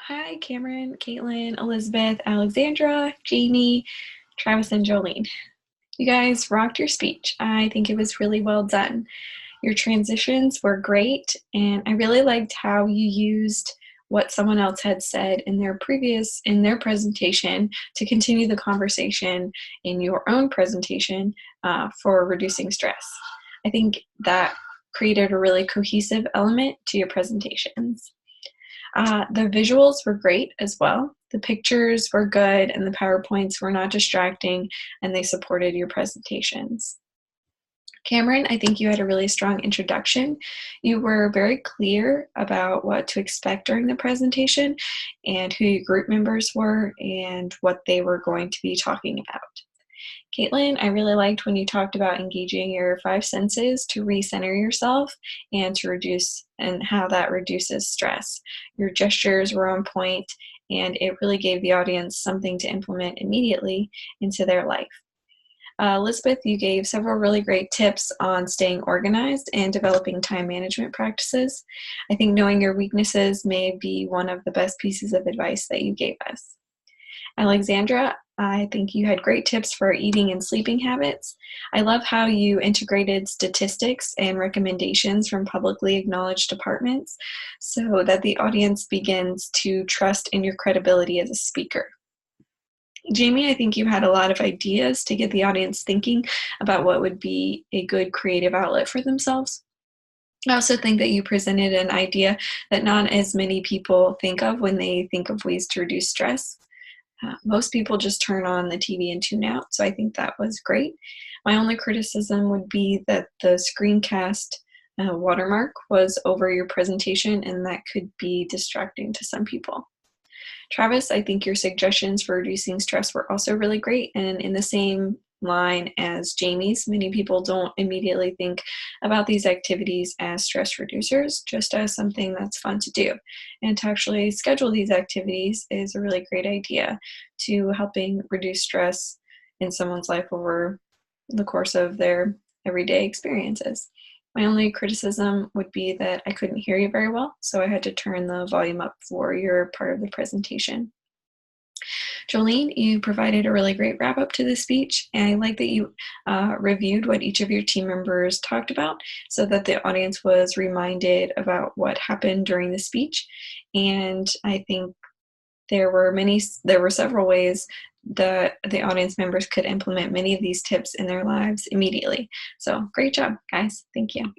Hi, Cameron, Caitlin, Elizabeth, Alexandra, Jamie, Travis, and Jolene. You guys rocked your speech. I think it was really well done. Your transitions were great, and I really liked how you used what someone else had said in their presentation to continue the conversation in your own presentation for reducing stress. I think that created a really cohesive element to your presentations. The visuals were great as well. The pictures were good and the PowerPoints were not distracting and they supported your presentations. Cameron, I think you had a really strong introduction. You were very clear about what to expect during the presentation and who your group members were and what they were going to be talking about. Caitlin, I really liked when you talked about engaging your five senses to recenter yourself and to reduce and how that reduces stress. Your gestures were on point and it really gave the audience something to implement immediately into their life. Elizabeth, you gave several really great tips on staying organized and developing time management practices. I think knowing your weaknesses may be one of the best pieces of advice that you gave us. Alexandra, I think you had great tips for eating and sleeping habits. I love how you integrated statistics and recommendations from publicly acknowledged departments so that the audience begins to trust in your credibility as a speaker. Jamie, I think you had a lot of ideas to get the audience thinking about what would be a good creative outlet for themselves. I also think that you presented an idea that not as many people think of when they think of ways to reduce stress. Most people just turn on the TV and tune out, so I think that was great. My only criticism would be that the screencast watermark was over your presentation, and that could be distracting to some people. Travis, I think your suggestions for reducing stress were also really great, and in the same line as Jamie's, many people don't immediately think about these activities as stress reducers, just as something that's fun to do. And to actually schedule these activities is a really great idea to helping reduce stress in someone's life over the course of their everyday experiences. My only criticism would be that I couldn't hear you very well, so I had to turn the volume up for your part of the presentation. Jolene, you provided a really great wrap up to the speech, and I like that you reviewed what each of your team members talked about so that the audience was reminded about what happened during the speech. And I think there were several ways that the audience members could implement many of these tips in their lives immediately. So great job, guys. Thank you.